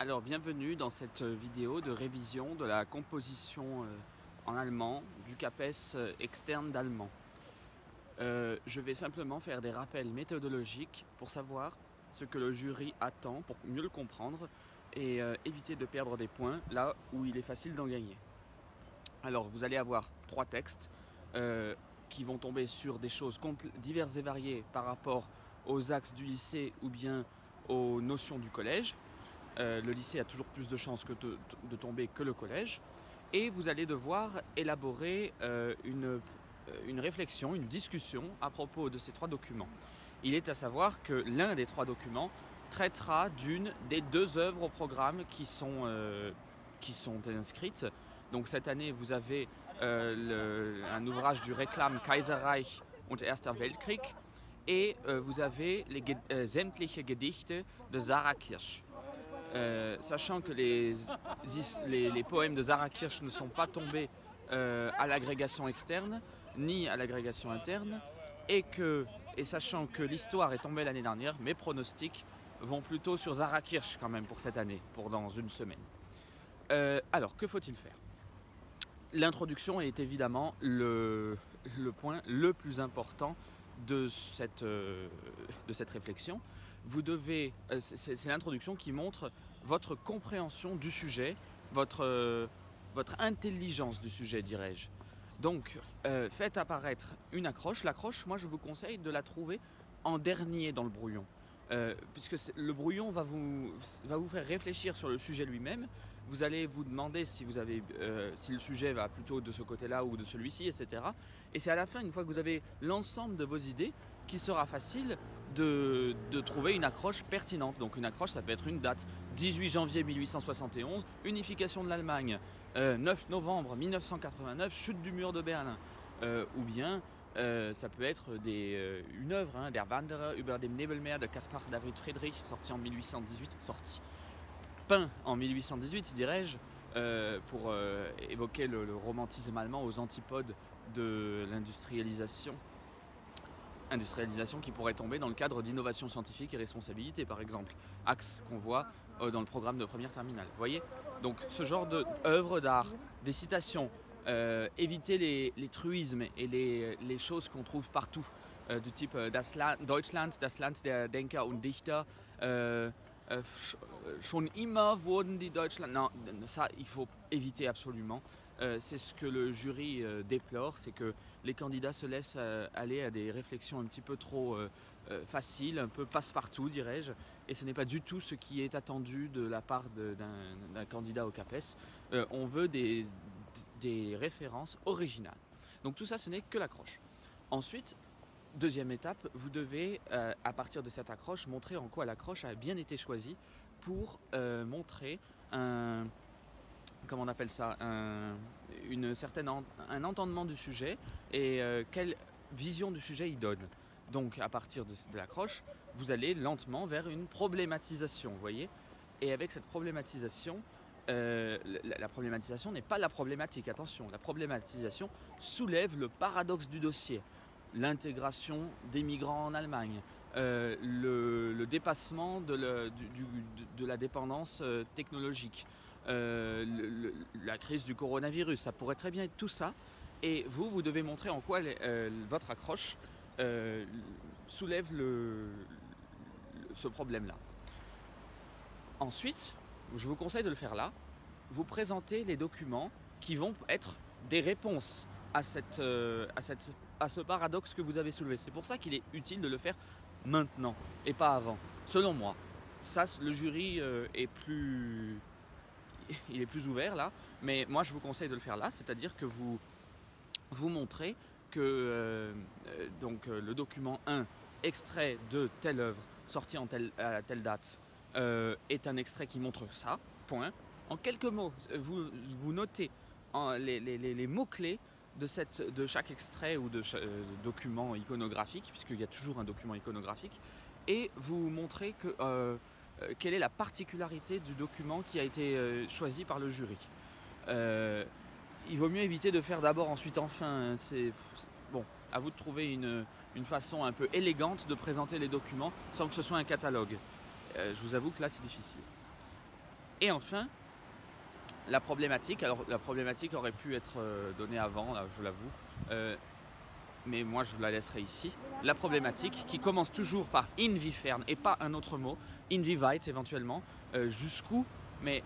Alors bienvenue dans cette vidéo de révision de la composition en allemand du CAPES externe d'allemand. Je vais simplement faire des rappels méthodologiques pour savoir ce que le jury attend pour mieux le comprendre et éviter de perdre des points là où il est facile d'en gagner. Alors vous allez avoir 3 textes qui vont tomber sur des choses diverses et variées par rapport aux axes du lycée ou bien aux notions du collège. Le lycée a toujours plus de chances de tomber que le collège. Et vous allez devoir élaborer une réflexion, une discussion à propos de ces 3 documents. Il est à savoir que l'un des 3 documents traitera d'une des 2 œuvres au programme qui sont inscrites. Donc cette année, vous avez un ouvrage du Reklam Kaiserreich und Erster Weltkrieg et vous avez les sämtliche Gedichte de Sarah Kirsch. Sachant que les poèmes de Sarah Kirsch ne sont pas tombés à l'agrégation externe ni à l'agrégation interne et sachant que l'histoire est tombée l'année dernière, mes pronostics vont plutôt sur Sarah Kirsch quand même pour cette année, pour dans une semaine. Alors que faut-il faire? L'introduction est évidemment le point le plus important de cette réflexion. Vous devez, c'est l'introduction qui montre votre compréhension du sujet, votre intelligence du sujet, dirais-je. Donc, faites apparaître une accroche. L'accroche, moi, je vous conseille de la trouver en dernier dans le brouillon, puisque le brouillon va vous faire réfléchir sur le sujet lui-même. Vous allez vous demander si le sujet va plutôt de ce côté-là ou de celui-ci, etc. Et c'est à la fin, une fois que vous avez l'ensemble de vos idées, qu'il sera facile de trouver une accroche pertinente. Donc une accroche, ça peut être une date, 18 janvier 1871, unification de l'Allemagne, 9 novembre 1989, chute du mur de Berlin. Ou bien ça peut être une œuvre, Der Wanderer über dem Nebelmeer de Caspar David Friedrich, sorti en 1818, peint en 1818, dirais-je, pour évoquer le romantisme allemand aux antipodes de l'industrialisation qui pourrait tomber dans le cadre d'innovation scientifique et responsabilité, par exemple, axe qu'on voit dans le programme de première terminale. Vous voyez? Donc ce genre d'œuvres d'art, des citations, éviter les truismes et les choses qu'on trouve partout, du type Deutschland, das Land der Denker und Dichter, schon immer wurden die Deutschland... Non, ça, il faut éviter absolument. C'est ce que le jury déplore, c'est que les candidats se laissent aller à des réflexions un petit peu trop faciles, un peu passe-partout, dirais-je, et ce n'est pas du tout ce qui est attendu de la part d'un candidat au CAPES. On veut des références originales. Donc tout ça, ce n'est que l'accroche. Ensuite, deuxième étape, vous devez, à partir de cette accroche, montrer en quoi l'accroche a bien été choisie pour montrer comment on appelle ça, un entendement du sujet et quelle vision du sujet il donne. Donc à partir de l'accroche, vous allez lentement vers une problématisation, vous voyez. Et avec cette problématisation, la problématisation n'est pas la problématique, attention, la problématisation soulève le paradoxe du dossier. L'intégration des migrants en Allemagne, le dépassement de la dépendance technologique, la crise du coronavirus, ça pourrait très bien être tout ça. Et vous devez montrer en quoi votre accroche soulève ce problème-là. Ensuite, je vous conseille de le faire là. Vous présentez les documents qui vont être des réponses à ce paradoxe que vous avez soulevé. C'est pour ça qu'il est utile de le faire maintenant et pas avant, selon moi. Ça, le jury est plus ouvert là, mais moi je vous conseille de le faire là, c'est-à-dire que vous montrez que le document 1, extrait de telle œuvre, sorti à telle date, est un extrait qui montre ça, point. En quelques mots, vous notez les mots-clés de chaque extrait ou de document iconographique, puisqu'il y a toujours un document iconographique, et vous montrez quelle est la particularité du document qui a été choisi par le jury. Il vaut mieux éviter de faire d'abord, ensuite, enfin. Bon, à vous de trouver une façon un peu élégante de présenter les documents sans que ce soit un catalogue. Je vous avoue que là, c'est difficile. Et enfin, la problématique, alors la problématique aurait pu être donnée avant, là, je l'avoue, mais moi je la laisserai ici. La problématique qui commence toujours par invifern et pas un autre mot, invivite éventuellement, jusqu'où, mais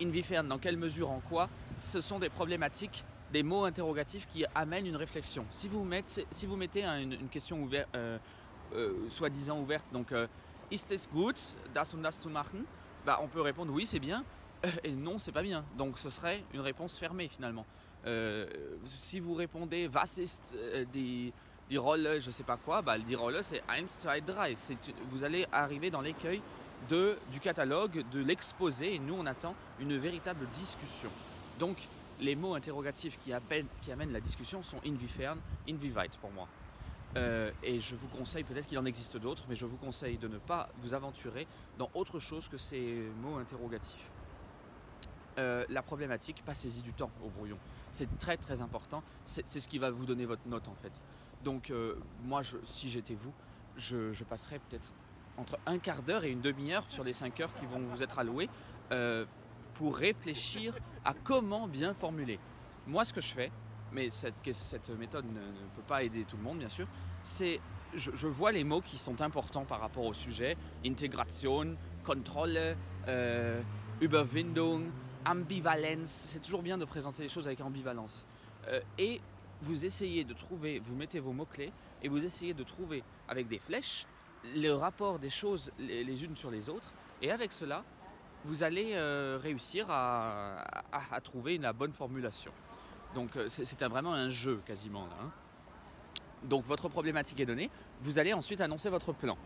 invifern dans quelle mesure, en quoi, ce sont des problématiques, des mots interrogatifs qui amènent une réflexion. Si vous mettez une question soi-disant ouverte, donc ist es gut, das und das zu machen, bah, on peut répondre oui c'est bien, et non c'est pas bien. Donc ce serait une réponse fermée finalement. Si vous répondez was ist die Rolle, je sais pas quoi, bah, die Rolle c'est 1, 2, 3. Vous allez arriver dans l'écueil du catalogue, de l'exposé, et nous on attend une véritable discussion. Donc les mots interrogatifs qui amènent la discussion sont invifern, invivite pour moi. Et je vous conseille, peut-être qu'il en existe d'autres, mais je vous conseille de ne pas vous aventurer dans autre chose que ces mots interrogatifs. La problématique, passez-y du temps au brouillon. C'est très très important, c'est ce qui va vous donner votre note en fait. Donc moi, si j'étais vous, je passerais peut-être entre un quart d'heure et une demi-heure sur les 5 heures qui vont vous être allouées pour réfléchir à comment bien formuler. Moi, ce que je fais, mais cette méthode ne peut pas aider tout le monde bien sûr, c'est je vois les mots qui sont importants par rapport au sujet, Integration, Kontrolle, Überwindung, ambivalence, c'est toujours bien de présenter les choses avec ambivalence. Et vous essayez de trouver, vous mettez vos mots-clés et vous essayez de trouver avec des flèches le rapport des choses les unes sur les autres, et avec cela, vous allez réussir à trouver la bonne formulation. Donc c'est vraiment un jeu quasiment là. Donc votre problématique est donnée, vous allez ensuite annoncer votre plan.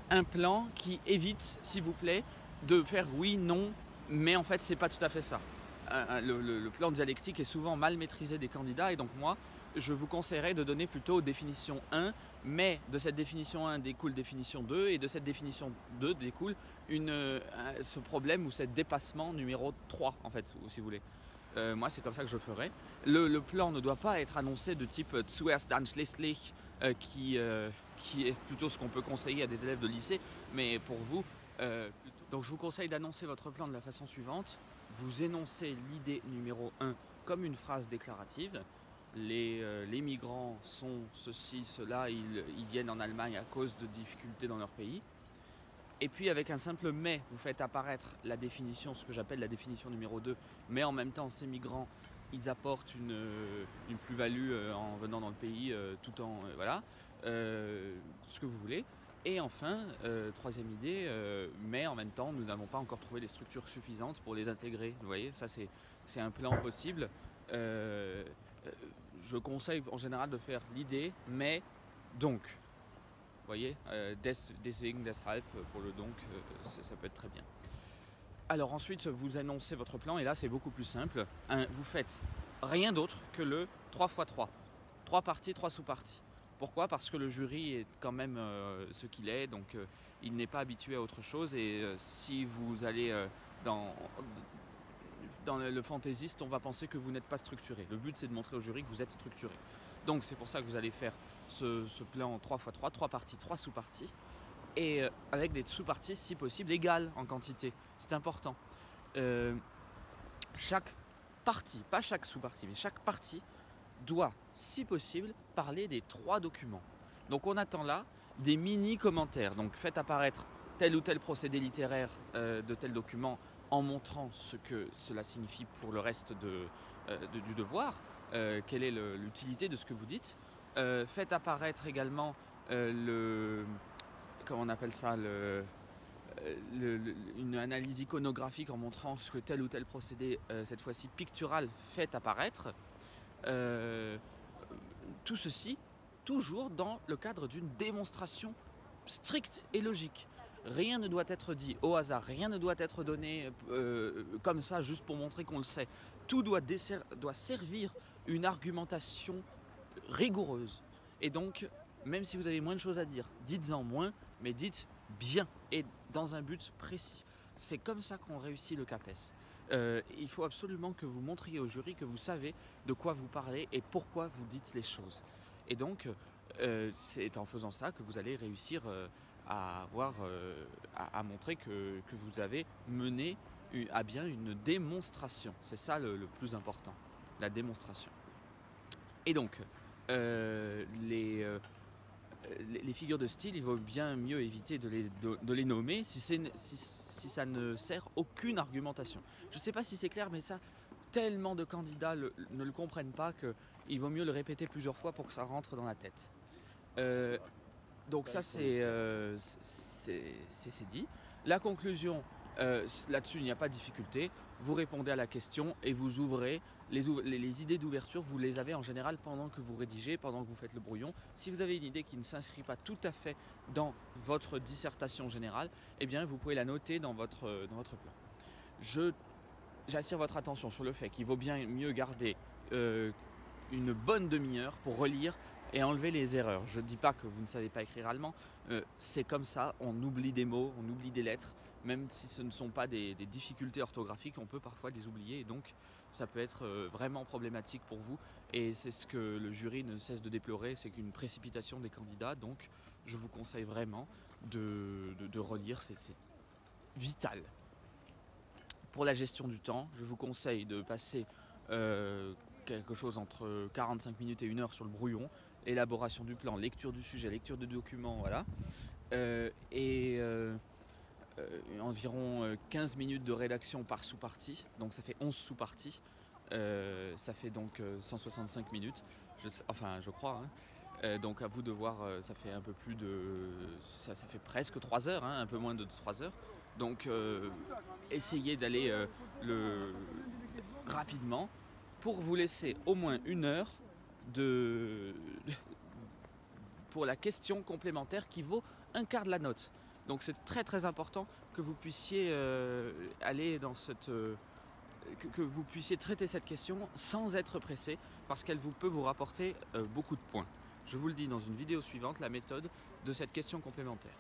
Un plan qui évite, s'il vous plaît, de faire oui, non, mais en fait c'est pas tout à fait ça. Le plan dialectique est souvent mal maîtrisé des candidats, et donc moi je vous conseillerais de donner plutôt définition 1, mais de cette définition 1 découle définition 2, et de cette définition 2 découle ce problème ou ce dépassement numéro 3 en fait, si vous voulez. Moi c'est comme ça que je ferais. Le plan ne doit pas être annoncé de type zuerst dann schließlich, qui est plutôt ce qu'on peut conseiller à des élèves de lycée, mais pour vous, donc je vous conseille d'annoncer votre plan de la façon suivante. Vous énoncez l'idée numéro 1 comme une phrase déclarative. Les migrants sont ceci, cela, ils viennent en Allemagne à cause de difficultés dans leur pays. Et puis avec un simple mais, vous faites apparaître la définition, ce que j'appelle la définition numéro 2, mais en même temps ces migrants, ils apportent une plus-value en venant dans le pays, tout en, voilà, ce que vous voulez. Et enfin, troisième idée, mais en même temps, nous n'avons pas encore trouvé les structures suffisantes pour les intégrer. Vous voyez, ça c'est un plan possible. Je conseille en général de faire l'idée, mais donc. Vous voyez, deswegen, deshalb, pour le donc, ça peut être très bien. Alors ensuite, vous annoncez votre plan, et là c'est beaucoup plus simple. Vous faites rien d'autre que le 3x3. 3 parties, 3 sous-parties. Pourquoi ? Parce que le jury est quand même ce qu'il est, donc il n'est pas habitué à autre chose, et si vous allez dans le fantaisiste, on va penser que vous n'êtes pas structuré. Le but c'est de montrer au jury que vous êtes structuré. Donc c'est pour ça que vous allez faire ce plan 3x3, 3 parties, 3 sous-parties, et avec des sous-parties si possible égales en quantité. C'est important. Chaque partie, pas chaque sous-partie, mais chaque partie doit, si possible, parler des 3 documents. Donc on attend là des mini-commentaires. Donc faites apparaître tel ou tel procédé littéraire de tel document en montrant ce que cela signifie pour le reste du devoir, quelle est l'utilité de ce que vous dites. Faites apparaître également comment on appelle ça, une analyse iconographique en montrant ce que tel ou tel procédé, cette fois-ci pictural, fait apparaître. Tout ceci toujours dans le cadre d'une démonstration stricte et logique. Rien ne doit être dit au hasard, rien ne doit être donné comme ça juste pour montrer qu'on le sait. Tout doit servir une argumentation rigoureuse. Et donc, même si vous avez moins de choses à dire, dites-en moins, mais dites bien et dans un but précis. C'est comme ça qu'on réussit le CAPES. Il faut absolument que vous montriez au jury que vous savez de quoi vous parlez et pourquoi vous dites les choses. Et donc, c'est en faisant ça que vous allez réussir à montrer que vous avez mené à bien une démonstration. C'est ça le plus important, la démonstration. Et donc, les figures de style, il vaut bien mieux éviter de les nommer si ça ne sert aucune argumentation. Je ne sais pas si c'est clair, mais ça, tellement de candidats ne le comprennent pas qu'il vaut mieux le répéter plusieurs fois pour que ça rentre dans la tête. Donc ça, c'est dit. La conclusion, là-dessus, il n'y a pas de difficulté. Vous répondez à la question et vous ouvrez. Les idées d'ouverture, vous les avez en général pendant que vous rédigez, pendant que vous faites le brouillon. Si vous avez une idée qui ne s'inscrit pas tout à fait dans votre dissertation générale, eh bien, vous pouvez la noter dans votre plan. J'attire votre attention sur le fait qu'il vaut bien mieux garder une bonne demi-heure pour relire et enlever les erreurs. Je ne dis pas que vous ne savez pas écrire allemand, c'est comme ça, on oublie des mots, on oublie des lettres, même si ce ne sont pas des difficultés orthographiques, on peut parfois les oublier et donc ça peut être vraiment problématique pour vous et c'est ce que le jury ne cesse de déplorer, c'est qu'une précipitation des candidats, donc je vous conseille vraiment de relire, c'est vital. Pour la gestion du temps, je vous conseille de passer quelque chose entre 45 minutes et 1 heure sur le brouillon, élaboration du plan, lecture du sujet, lecture de documents, voilà. Environ 15 minutes de rédaction par sous-partie, donc ça fait 11 sous-parties, ça fait donc 165 minutes, je crois, hein. Donc à vous de voir, ça fait un peu plus de... ça fait presque 3 heures, hein, un peu moins de 3 heures. Donc essayez d'aller rapidement pour vous laisser au moins 1 heure pour la question complémentaire qui vaut 1/4 de la note. Donc c'est très très important que vous puissiez aller dans que vous puissiez traiter cette question sans être pressé parce qu'elle peut vous rapporter beaucoup de points. Je vous le dis dans une vidéo suivante, la méthode de cette question complémentaire.